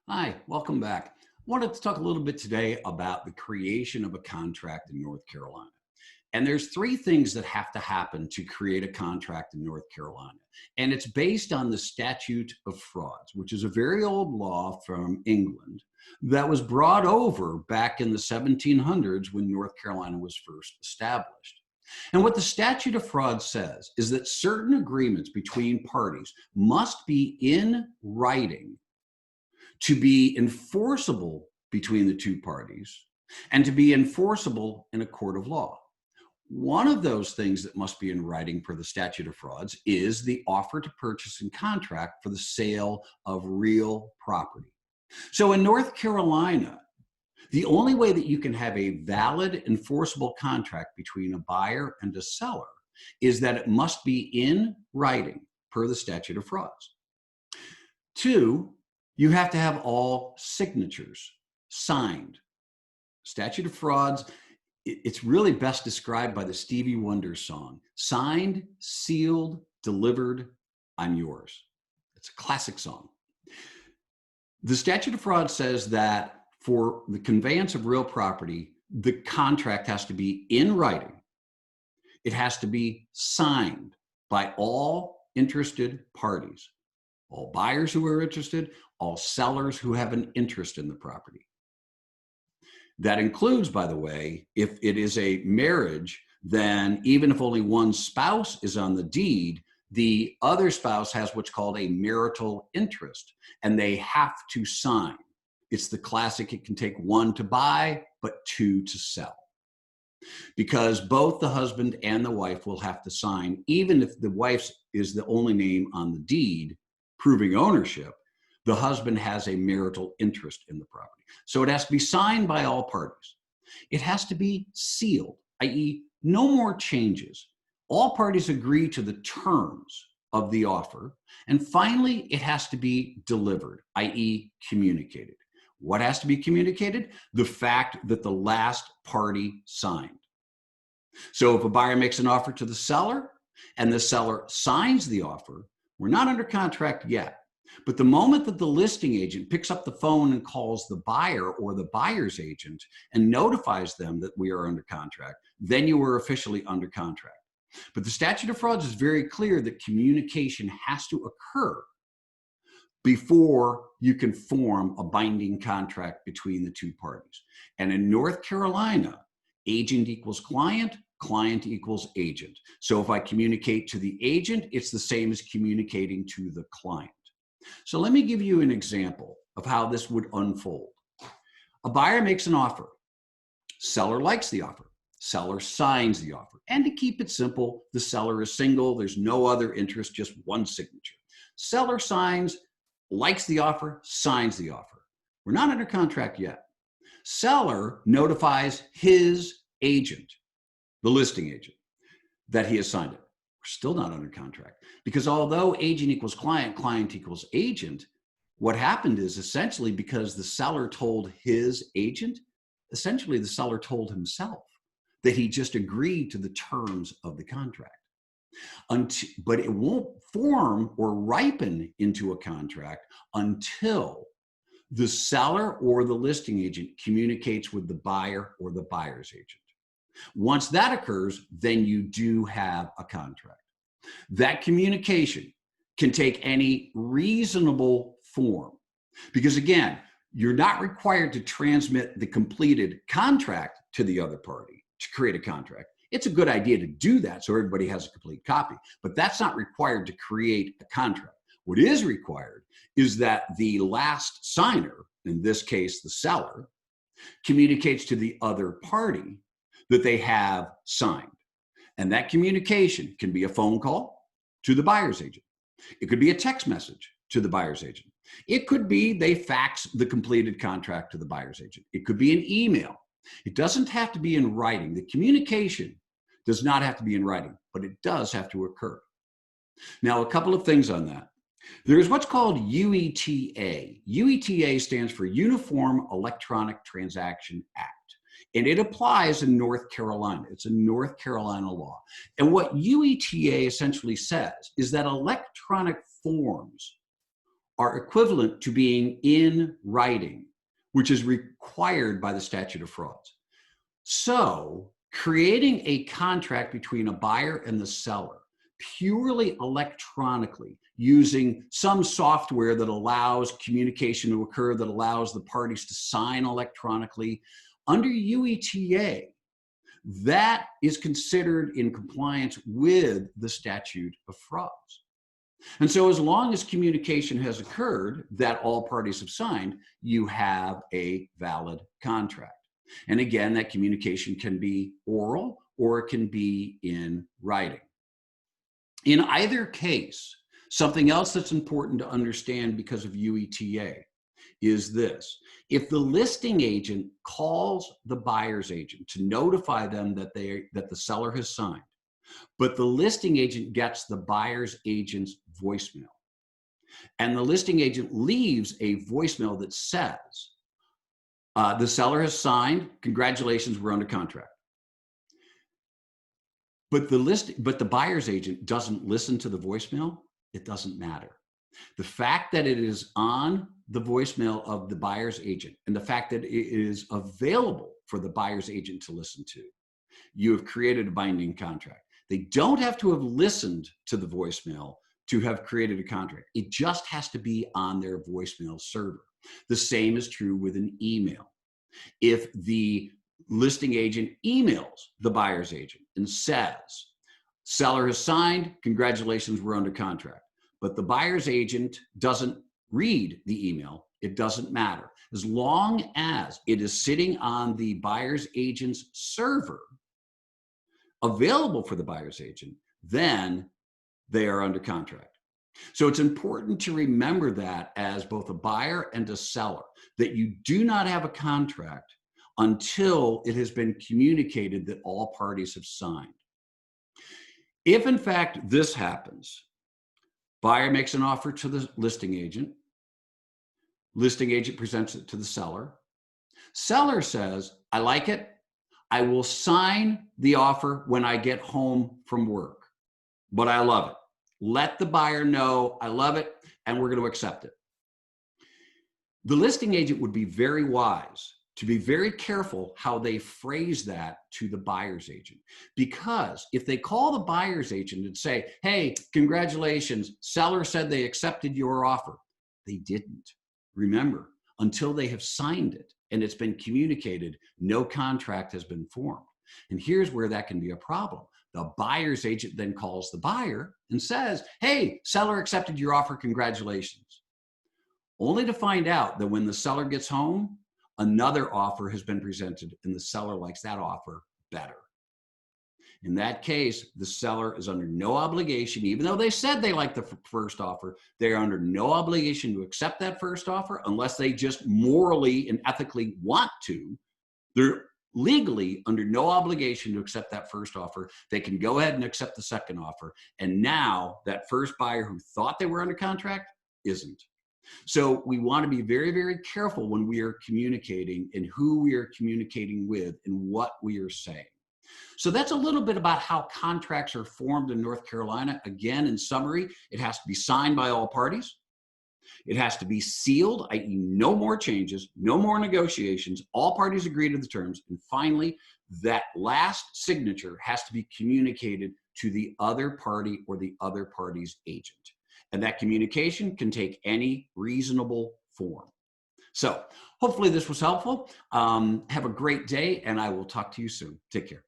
Hi, welcome back. I wanted to talk a little bit today about the creation of a contract in North Carolina. And there's three things that have to happen to create a contract in North Carolina. And it's based on the Statute of Frauds, which is a very old law from England that was brought over back in the 1700s when North Carolina was first established. And what the Statute of Frauds says is that certain agreements between parties must be in writing to be enforceable between the two parties and to be enforceable in a court of law. One of those things that must be in writing per the statute of frauds is the offer to purchase and contract for the sale of real property. So in North Carolina, the only way that you can have a valid enforceable contract between a buyer and a seller is that it must be in writing per the statute of frauds. Two, you have to have all signatures signed. Statute of frauds, it's really best described by the Stevie Wonder song, signed, sealed, delivered, I'm yours. It's a classic song. The statute of frauds says that for the conveyance of real property, the contract has to be in writing. It has to be signed by all interested parties, all buyers who are interested, all sellers who have an interest in the property. That includes, by the way, if it is a marriage, then even if only one spouse is on the deed, the other spouse has what's called a marital interest, and they have to sign. It's the classic, it can take one to buy, but two to sell. Because both the husband and the wife will have to sign, even if the wife is the only name on the deed proving ownership, the husband has a marital interest in the property. So it has to be signed by all parties. It has to be sealed, i.e., no more changes. All parties agree to the terms of the offer. And finally, it has to be delivered, i.e., communicated. What has to be communicated? The fact that the last party signed. So if a buyer makes an offer to the seller and the seller signs the offer, we're not under contract yet. But the moment that the listing agent picks up the phone and calls the buyer or the buyer's agent and notifies them that we are under contract, then you are officially under contract. But the statute of frauds is very clear that communication has to occur before you can form a binding contract between the two parties. And in North Carolina, agent equals client, client equals agent. So if I communicate to the agent, it's the same as communicating to the client. So let me give you an example of how this would unfold. A buyer makes an offer. Seller likes the offer. Seller signs the offer. And to keep it simple, the seller is single. There's no other interest, just one signature. Seller signs, likes the offer, signs the offer. We're not under contract yet. Seller notifies his agent, the listing agent, that he has signed it. We're still not under contract because although agent equals client, client equals agent, what happened is essentially because the seller told his agent, essentially the seller told himself that he just agreed to the terms of the contract. But it won't form or ripen into a contract until the seller or the listing agent communicates with the buyer or the buyer's agent. Once that occurs, then you do have a contract. That communication can take any reasonable form because, again, you're not required to transmit the completed contract to the other party to create a contract. It's a good idea to do that so everybody has a complete copy, but that's not required to create a contract. What is required is that the last signer, in this case the seller, communicates to the other party that they have signed. And that communication can be a phone call to the buyer's agent. It could be a text message to the buyer's agent. It could be they fax the completed contract to the buyer's agent. It could be an email. It doesn't have to be in writing. The communication does not have to be in writing, but it does have to occur. Now, a couple of things on that. There is what's called UETA. UETA stands for Uniform Electronic Transaction Act. And it applies in North Carolina. It's a North Carolina law. And what UETA essentially says is that electronic forms are equivalent to being in writing, which is required by the statute of frauds. So creating a contract between a buyer and the seller purely electronically using some software that allows communication to occur, that allows the parties to sign electronically under UETA, that is considered in compliance with the statute of frauds. And so as long as communication has occurred that all parties have signed, you have a valid contract. And again, that communication can be oral or it can be in writing. In either case, something else that's important to understand because of UETA is this. If the listing agent calls the buyer's agent to notify them that the seller has signed, but the listing agent gets the buyer's agent's voicemail, and the listing agent leaves a voicemail that says, the seller has signed, congratulations, we're under contract. But the buyer's agent doesn't listen to the voicemail, it doesn't matter. The fact that it is on the voicemail of the buyer's agent and the fact that it is available for the buyer's agent to listen to, you have created a binding contract. They don't have to have listened to the voicemail to have created a contract. It just has to be on their voicemail server. The same is true with an email. If the listing agent emails the buyer's agent and says, seller has signed, congratulations, we're under contract, but the buyer's agent doesn't read the email, it doesn't matter. As long as it is sitting on the buyer's agent's server, available for the buyer's agent, then they are under contract. So it's important to remember that as both a buyer and a seller, that you do not have a contract until it has been communicated that all parties have signed. If in fact this happens, buyer makes an offer to the listing agent presents it to the seller. Seller says, I like it. I will sign the offer when I get home from work, but I love it. Let the buyer know I love it and we're going to accept it. The listing agent would be very wise to be very careful how they phrase that to the buyer's agent. Because if they call the buyer's agent and say, hey, congratulations, seller said they accepted your offer. They didn't. Remember, until they have signed it and it's been communicated, no contract has been formed. And here's where that can be a problem. The buyer's agent then calls the buyer and says, hey, seller accepted your offer, congratulations. Only to find out that when the seller gets home, another offer has been presented and the seller likes that offer better. In that case, the seller is under no obligation, even though they said they like the first offer, they're under no obligation to accept that first offer unless they just morally and ethically want to. They're legally under no obligation to accept that first offer. They can go ahead and accept the second offer. And now that first buyer who thought they were under contract isn't. So we want to be very, very careful when we are communicating and who we are communicating with and what we are saying. So that's a little bit about how contracts are formed in North Carolina. Again, in summary, it has to be signed by all parties. It has to be sealed, i.e. no more changes, no more negotiations. All parties agree to the terms. And finally, that last signature has to be communicated to the other party or the other party's agent. And that communication can take any reasonable form. So hopefully this was helpful. Have a great day, and I will talk to you soon. Take care.